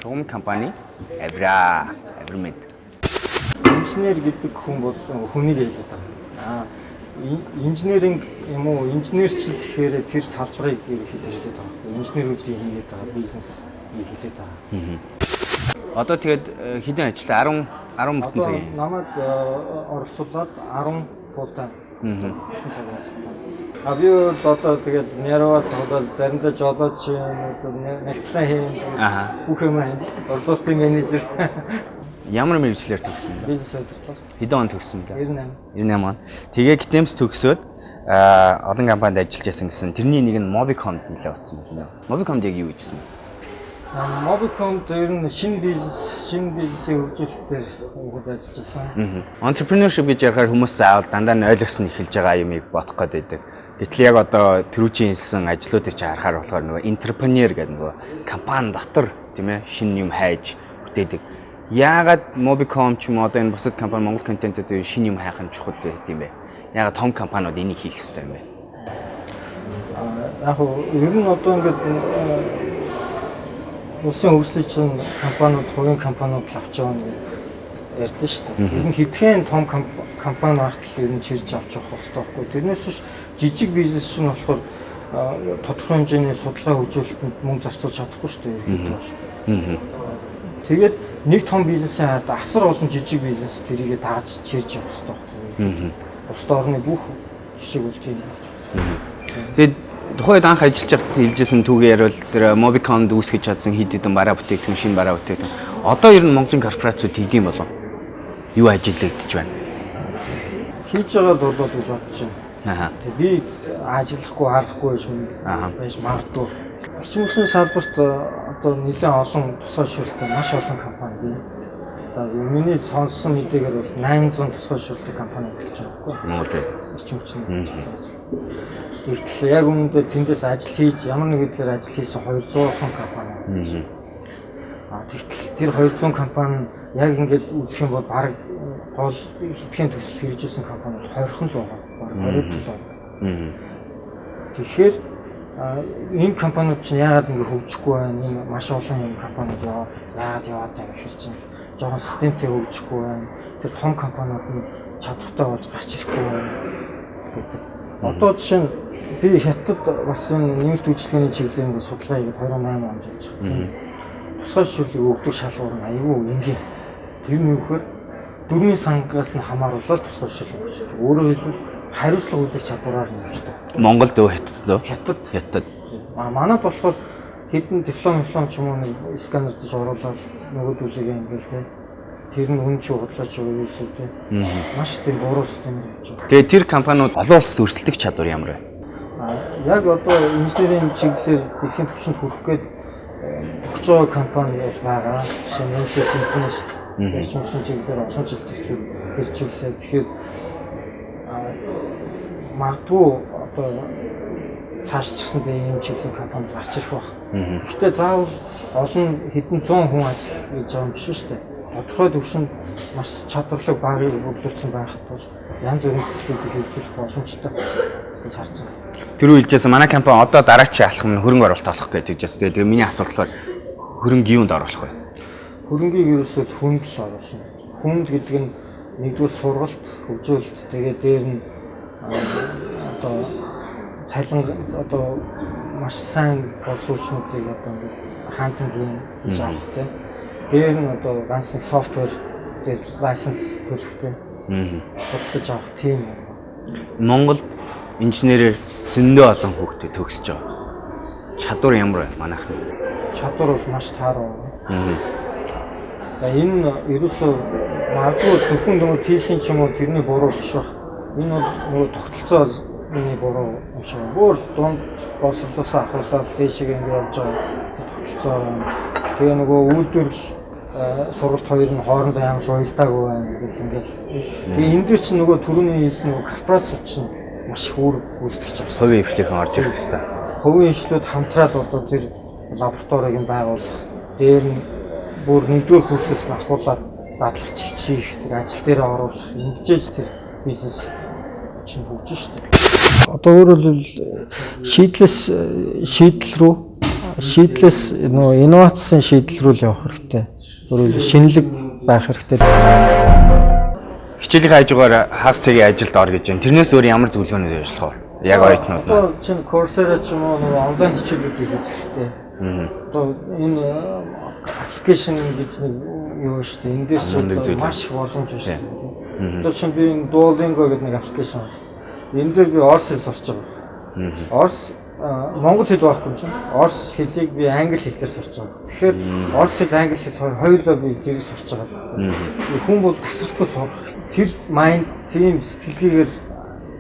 шугам компани Авирмед. Инженер гэдэг хүн бол хүнийг хэлээд байгаа. Инженеринг юм уу инженерчил гэхээр тэр салбарыг хэлээд байгаа. Инженерүүдийн хийгээд байгаа бизнес хэлээд байгаа. Одоо тэгээд хэдэн ажил 10 бүтэн цагийн. Намайг оролцуулаад 10 full time. Цагийн ажиллагаа. Би одоо тэгээд Няраваас болоод заримдаа жолооч нэгтлэн хийн бүх юм орлуулалтын менежер. Ямар мэргэжлэр төгссөн бэ? Бизнес удирдлага. Хэдэн он төгссөн бэ? 98 он. Тэгээ Гитэмс төгсөөд олон компанид ажиллаж байсан гэсэн. Тэрний нэг нь Mobicom-д нэлээд оцсон байсан. Mobicom-д яг юу хийжсэн бэ? Mobicom дээр нь шинэ бизнесийн хөгжүүлэлтээр ажиллаж байсан. Entrepreneurship гэж ярихаар хүмүүс заавал дандаа нь ойлгосон эхэлж байгаа юмыг бодох гээд байдаг. Гэтэл яг одоо түрүүчийн хэлсэн ажлуудыг чи харахаар болохоор нөгөө entrepreneur гэдэг нөгөө компани дотор тийм ээ шинэ юм хайж бүтээдэг. Яагаад Mobicom ч юм уу одоо энэ бусад компани Монгол контентэд шинэ юм хайх нь чухал байт юм бэ? Яагаад том компаниуд энийг хийх хэрэгтэй юм бэ? Яг ер нь одоо ингээд улсын хөгжлийн чинь компаниуд, хувийн компаниуд авч явна ярьдэн шүү дээ. Ер нь хэдхэн том компани ахтал ер нь чирж авч явах хэрэгтэй байхгүй. Тэрнээс биш жижиг бизнес чинь болохоор тодорхой хэмжээний судалгаа хөгжүүлэлтэнд мөнгө зарцуулж чадахгүй шүү дээ. Ерөнхийдөө. Тэгээд нэг том бизнесийн хард асар олон жижиг бизнес тэрийгэ дааж чирж явах хэрэгтэй байхгүй. Бусад орны бүх жишээг бол тийм. Тэгээд тухайд анх ажиллаж байхдаа хэлжсэн түүгээр бол тэр Mobicom-д үүсгэж чадсан хэд хэдэн бараа бүтээгдэхүүн, шинэ бараа бүтээгдэхүүн. Одоо ер нь Монголын корпорациуд хийдэм болов. Юу ажиглагдчих байна? Хийж байгаа л болоод гэж бодож байна. Тэгээд би ажиллахгүй, харахгүй байж магадгүй. Орчин үеийн салбарт одоо нэлээд олон тусгай шилдэг маш олон компани бий. За миний сонссон хэдийгээр бол 800 тусгай шилдэг компани гэж байгаа байхгүй. Монголд орчин үеийн тэгтэл яг өмнөдөө тэндээс ажил хийж ямар нэг хэдлэр ажил хийсэн 200 компани. Тэгтэл тэр 200 компани яг ингээд үзэх юм бол баг гол хэдхэн төсөл хэрэгжүүлсэн компани 20хан л байгаа. 20 л. Тэгэхээр энэ компаниуд чинь яагаад ингэ хөгжихгүй байна? Энэ маш олон юм компаниуд яагаад яваад байгаа гэхээр чинь жоохон системтэй хөгжихгүй байна. Тэр том компаниуд нь чадвартай болж гарч ирэхгүй байна гэдэг. Одоо жишээ нь би хятад бас энэ нэмэлт үйлчлэгээний чиглэлийн судалгаа хийгээд 28 онд явж байгаа. Тусгай шүрлэг өгдөг шалгуур нь аюул энгийн. Тэр нь юу гэхээр дөрмийн сангаас нь хамааруулаад тусгай шүрлэг өгчдөг. Өөрөөр хэлбэл хариуцлага үлдэх чадвараар нь өгчдөг. Монголд хятад. Хятад. Манайд болохоор хэдэн диплом ч юм уу нэг сканер дэж оруулаад нөгөөдүүлээ ингээл тэ. Тэр нь үн чи худлаач юу эсвэл тэ. Маш тийм буруу системээр явж байгаа. Тэгээ тэр компаниуд олон улсад өрсөлдөх чадвар ямар вэ? Яг одоо инженерийн чиглэлээр дэлхийн түвшинд хүрэх гээд өгч байгаа компани байгаа. Жишээ нь NSS International инженерийн чиглэлээр олон жил төслүүд хэрэгжүүлээ. Тэгэхээр магадгүй одоо цааш ч гэсэн ийм чиглэлийн компанид гарч ирэх баг. Гэхдээ заавал олон хэдэн зуун хүн ажил хийж байгаа юм биш шүү дээ. Тодорхой төвшөнд маш чадварлаг багыг бүрдүүлсэн байхад бол янз бүрийн төслүүдийг хэрэгжүүлэх боломжтой гэж харж байгаа. Тэрүү хэлжсэн манай компани одоо дараачийн алхам нь хөрөнгө оруулалт олох гэж хэлжсэн. Тэгээ миний асуулт болохоор хөрөнгө юунд оруулах вэ? Хөрөнгийг ерөөсөө хүнд л оруулна. Хүнд гэдэг нь нэгдүгээр сургалт, хөгжүүлэлт, тэгээ дээр нь одоо цалин одоо маш сайн боловсруучнуудыг одоо хаантан гэж авах тийм. Дээр нь одоо ганц нэг софтвер дээр лайсенс төлөхтэй. Хөдөлж авах тийм. Монголд инженерээр зөндөө олон хүүхдээ төгсөж байгаа. Чадвар ямар вэ манайхны? Чадвар бол маш тааруу. Энэ ерөөсөө магадгүй зөвхөн нөгөө тийшин ч юм уу тэрний буруу биш баг. Энэ бол нөгөө тогтолцооны буруу юм шиг. Бүр дунд боловсруулалтаа ахуулаад дээшээ ингэ явж байгаа тогтолцоо. Тэгээ нөгөө үйлдвэрлэл сургалт хоёр нь хоорондоо ямар ч уялдаагүй байна гэх ингээл. Тэгээ энэ дээр чинь нөгөө түрүүний хэлсэн нөгөө корпорациуд чинь маш их үүрэг гүйцэтгэж байгаа. Хувийн хвшлийнхэн орж ирэх хэрэгтэй. Хувийн хвшлүүд хамтраад одоо тэр лабораторийг нь байгуулах, дээр нь бүр нэгдүгээр курсээс нь ахуулаад дадлах чигчийг тэр ажил дээр оруулах, ингэж тэр бизнес чинь хөгжиж шүү дээ. Одоо өөрөөр хэлбэл шийдэл рүү шийдлээс нөгөө инновацийн шийдэл рүү явах хэрэгтэй. Өөрөөр шинэлэг байх хэрэгтэй. Хичээлийн хажуугаар хагас цагийн ажилд ор гэж байна. Тэрнээс өөр ямар зөвлөгөөнүүд ажиллах вэ? Яг оюутнууд маань. Одоо чинь Coursera ч юм уу нөгөө онлайн хичээлүүдийг үзэх хэрэгтэй. Одоо энэ аппликейшн гэж нэг юу шүү дээ. Энд дээр ч маш их боломж байна шүү дээ. Одоо чинь би Duolingo гэдэг нэг аппликейшн байна. Энд дээр би Орос хэл сурч байгаа. Орос Монгол хэл байхгүй юм чинь. Орос хэлийг би англи хэл дээр сурч байгаа. Тэгэхээр Орос хэл, англи хэл хоёулаа би зэрэг сурч байгаа. Хүн бол тасралтгүй сурах. Тэр майнд тийм сэтгэлгээгээр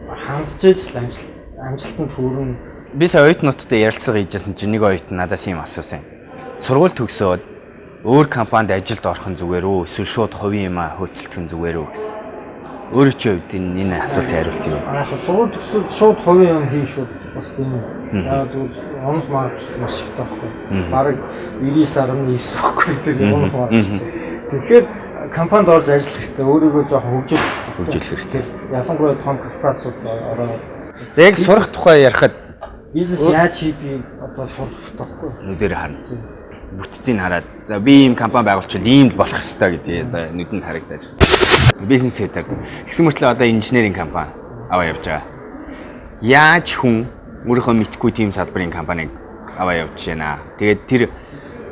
хандж ижил амжилтанд хүрэн. Би сая оюутнуудтай ярилцлага хийжсэн чинь нэг оюутан надаас юм асуусан. Сургууль төгсөөд өөр компанид ажилд орох нь зүгээр үү? Эсвэл шууд хувийн юм хөөцөлдөх нь зүгээр үү гэсэн. Өөрөө чи хувьд энэ асуултын хариулт юу? Сургууль төгсөөд шууд хувийн юм хийх бас тийм юм. Яг л онох магадлал маш их таахгүй. Бараг 99.9 өгөхгүй тийм онох магадлал. Тэгэхээр компанид орж ажиллах хэрэгтэй. Өөрийгөө жоохон хөгжүүлэх хэрэгтэй. Ялангуяа том корпорацууд ороод яг сурах тухай ярихад бизнес яаж хийдгийг одоо сурах хэрэгтэй байхгүй. Нүдээр харна. Бүтцийг хараад за би ийм компани байгуулчихвал ийм л болох ёстой гэдэг одоо нүдэнд харагдаж байна. Бизнес хийдэг. Гэсэн мөртлөө одоо инженерийн компани аваа явж байгаа. Яаж хүн өөрийнхөө мэдхгүй тийм салбарын компаниг аваа явж байна. Тэгээд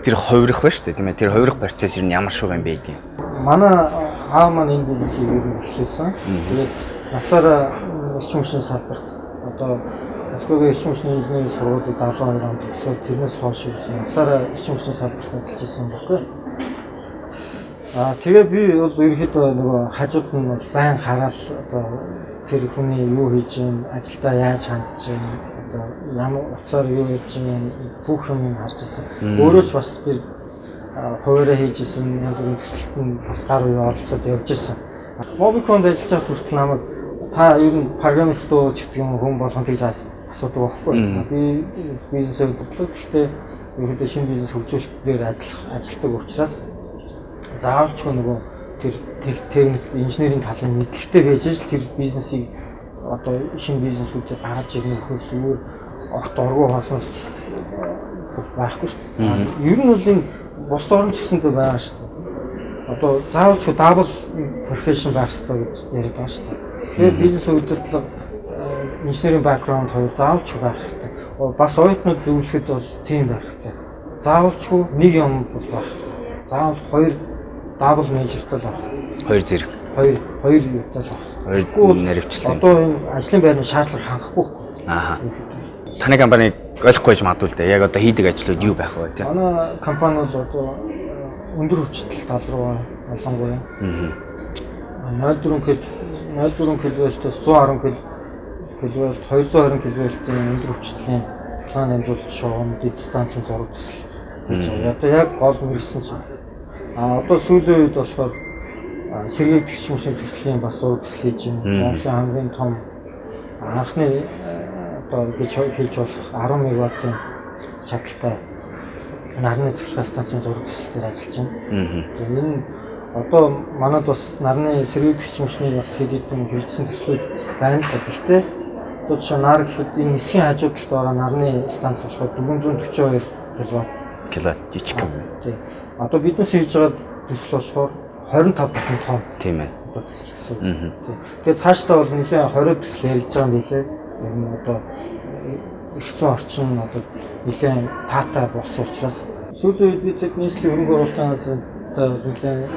тэр хувирах байна шүү дээ тийм ээ. Тэр хувирах процесс нь ямар шугам юм бэ гэдэг. Манай аав маань энэ бизнесийг ер нь эхлүүлсэн. Тэгээд насаараа эрчим хүчний салбарт одоо Москвагийн эрчим хүчний инженерийн сургуулийг 72 онд төгсөөд тэрнээс хойш ирсэн. Насаараа эрчим хүчний салбарт ажиллаж исэн баггүй. Тэгээ би бол ерөнхийдөө нөгөө хажууд нь бол байн хараал одоо тэр хүний юу хийж юм, ажилдаа яаж хандж юм, одоо ямар уцаар юу хийж юм бүх юм харж исэн. Өөрөө ч бас тэр хуваараа хийжсэн янз бүрийн төсөлтөнд бас гар үе оролцоод явж ирсэн. Mobicon-д ажиллаж байгаа хүртэл намайг та ер нь программист уу ч гэдэг юм хүн болгон тэгж асуудаг байхгүй. Би бизнес хөдөлгөөн гэхдээ ерөнхийдөө шинэ бизнес хөгжүүлэлт дээр ажилладаг учраас заавалч нөгөө тэр техник инженерийн талын мэдлэгтэй байж л тэр бизнесийг одоо шинэ бизнесүүдийг гаргаж ирнэ гэхээс өөр огт оргуу хасаас байхгүй шүү дээ. Ер нь бол энэ бус орн ч гэсэнтэй байгаа шүү дээ. Одоо заавалч дабл профешн байх хэрэгтэй гэж яриад байгаа шүү дээ. Тэгэхээр бизнес удирдлага инженерийн бэкграунд хоёр заавалч байх хэрэгтэй. Бас оюутнууд зөвлөхөд бол тийм байх хэрэгтэй. Заавалч нэг юм бол байх. Заавал хоёр дабл мейжертэй л байх. Хоёр зэрэг. Хоёр юутай л байх. Хоёр наривчсан. Одоо энэ ажлын байрны шаардлага хангахгүй. Таны компаниг ойлгохгүй ч магадгүй л дээ. Яг одоо хийдэг ажлууд юу байх вэ тийм? Манай компани бол одоо өндөр хүчтэй тал руу ялангуяа 0.4 кВт-с 110 кВт, 220 кВт-ийн өндөр хүчтэй цахилгаан дамжуулах шугам дэд станцын зураг төсөл. Одоо яг гол мэргэсэн чинь. Одоо сүүлийн үед болохоор сэргээг тэгш машин төслийн бас зураг төсөл хийж байна. Монголын хамгийн том анхны одоо гэж хийж болох 10 мегаваттын чадaltaй нарны цахилгаан станцын зураг төсөл дээр ажиллаж байна. Энэ одоо манад бас нарны сэргээг тэгш машины бас хэд хэдэн хэрэгжсэн төслүүд байна л да. Гэхдээ одоо жишээ нар гэхэд энэ нисхийн хажуу талд байгаа нарны станц болохоор 442 кВт жижиг юм. Тийм. Одоо биднээс хийж байгаа төсөл болохоор 25 дахин том. Тийм ээ. Одоо төсөл гэсэн. Тийм. Тэгээд цаашдаа бол нэлээд 20 төсөл ярилж байгаа юм билээ. Энэ одоо их зүүн орчин одоо нэлээд таатай болсон учраас сүүлийн үед бид нийслэлийн хөрөнгө оруулалтын газрын нэлээд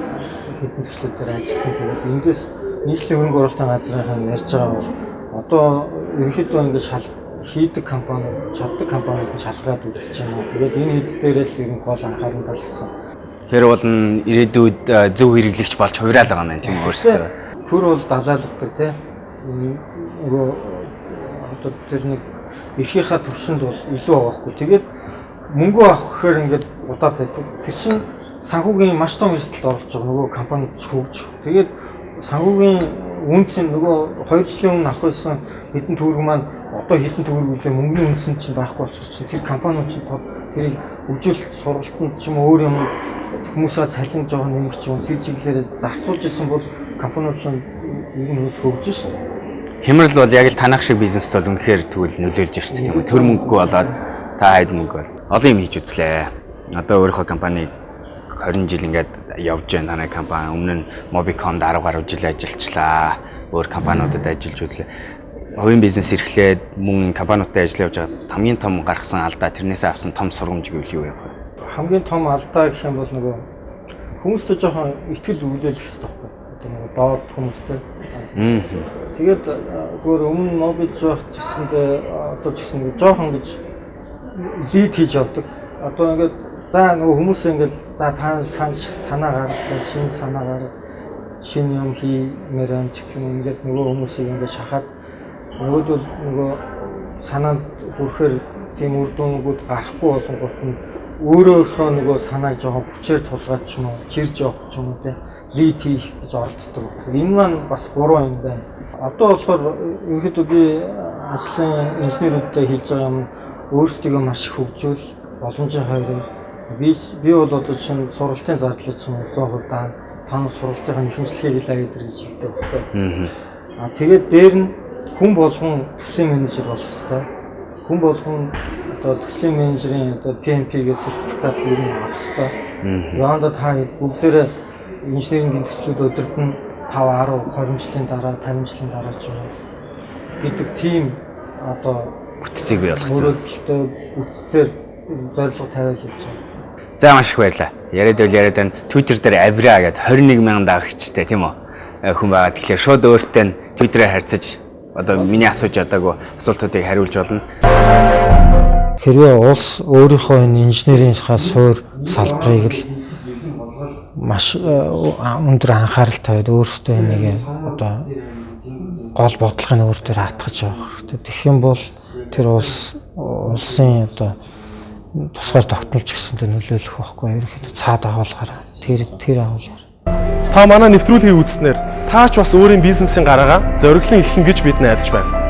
хэдэн төслүүдээр ажилласан. Тэгээд эндээс нийслэлийн хөрөнгө оруулалтын газрын ярьж байгаа бол одоо ерөнхийдөө ингээд хийдэг компани, чаддаг компаниуд шалгаад үлдэж байна. Тэгээд энэ хэд дээрээ л ер нь гол анхаарал татсан. Тэр бол ирээдүйд зөв хэрэглэгч болж хувирал байгаа юм тийм өөрсдөө. Төр бол далаалгадаг тийм. Нөгөө одоо тэр нэг эрхийнхаа төвшөнд бол илүү байгаа хгүй. Тэгээд мөнгө авах гэхээр ингээд удаад байдаг. Тэр чинь санхүүгийн маш том эрсдэлд оролцож байгаа нөгөө компанид хөгжих. Тэгээд санхүүгийн үнцэн нөгөө 2 жилийн өмнө авах байсан хэдэн төгрөг маань одоо хэдэн төгрөг үлээ мөнгөний үнцэн чинь байхгүй болчихсон. Тэр компаниуд чинь тэрийг хөгжүүлэлт сургалтанд ч юм уу өөр юм хүмүүсээ цалин жоох нэмэх ч юм тэр чиглэлээр зарцуулж исэн бол компаниуд чинь ер нь хөгжиж шүү дээ. Хямрал бол яг л танах шиг бизнес бол үнэхээр тэгвэл нөлөөлж шүү дээ тийм үү. Төр мөнгөгүй болоод та хайд мөнгө бол олон юм хийж үзлээ. Одоо өөрийнхөө компаниг 20 жил ингээд явж байна танай компани. Өмнө нь Mobicom 10 гаруй жил ажиллачлаа. Өөр компаниудад ажиллаж үзлээ. Хувийн бизнес эрхлээд мөн компаниудад ажиллаж явж байгаа хамгийн том гаргасан алдаа тэрнээсээ авсан том сургамж гэвэл юу вэ? Хамгийн том алдаа гэх юм бол нөгөө хүмүүстэй жоохон ихтгэл өгүүлэх хэрэгтэй байхгүй. Одоо нөгөө доод хүмүүстэй. Тэгээд зүгээр өмнө мобилж байх гэсэндээ одоо ч гэсэн нөгөө жоохон гэж лид хийж явдаг. Одоо ингээд за нөгөө хүмүүсээ ингээд за та санаа гаргах, шинэ санаа гаргах, шинэ юм хиймээр ч гэх юм ингээд нөгөө хүмүүсийг ингээд шахаад нөгөөдөл нөгөө санаанд хүрэхээр тийм үр дүнгууд гарахгүй болонгот нь өөрөөхөө нөгөө санааг жоохон хүчээр тулгаад ч юм уу, чирж явах ч юм уу те лид хийх гэж оролддог. Энэ маань бас буруу юм байна. Одоо болохоор ерөнхийдөө би ажлын инженерүүдтэй хэлж байгаа юм өөрсдийгөө маш их хөгжүүл боломжийн хоёрыг би бол одоо чинь сургалтын зардлыг чинь 100% тань сургалтынхаа нэхэмжлэгийг илээ гэж хэлдэг байхгүй. Тэгээд дээр нь хүн болгон төслийн менежер болох хэрэгтэй. Хүн болгон одоо төслийн менежерийн одоо PMP-гээ сертификат юу нэг авах хэрэгтэй. Яанда та бүгдээрээ инженерийн төслүүд өдөрт нь 5, 10, 20 жилийн дараа, 50 жилийн дараа ч юм уу гэдэг тийм одоо бүтцийг бий болгох зүйл. Бүтцээр зорилго тавиал хийж байгаа. За маш их баярлалаа. Яриад байна. Twitter дээр Авира гэдэг 21,000 дагагчтай тийм үү? Хүн байгаа. Тэгэхээр шууд өөртөө Twitter-ээр харьцаж одоо миний асууж ядаагүй асуултуудыг хариулж болно. Хэрвээ улс өөрийнхөө энэ инженерийнхаа суур салбарыг л маш өндөр анхаарал тавиад өөрсдөө энийг одоо гол бодлогын өөр дээр хатгаж явах хэрэгтэй. Тэгэх юм бол тэр улсын одоо тусгаар тогтнолч гэсэнтэй нөлөөлөх байхгүй ерөнхийдөө цаад агуулгаараа тэр агуулгаар. Та манай нэвтрүүлгийг үзснээр таач бас өөрийн бизнесийн гараагаа зориглон эхлэн гэж бид найдаж байна.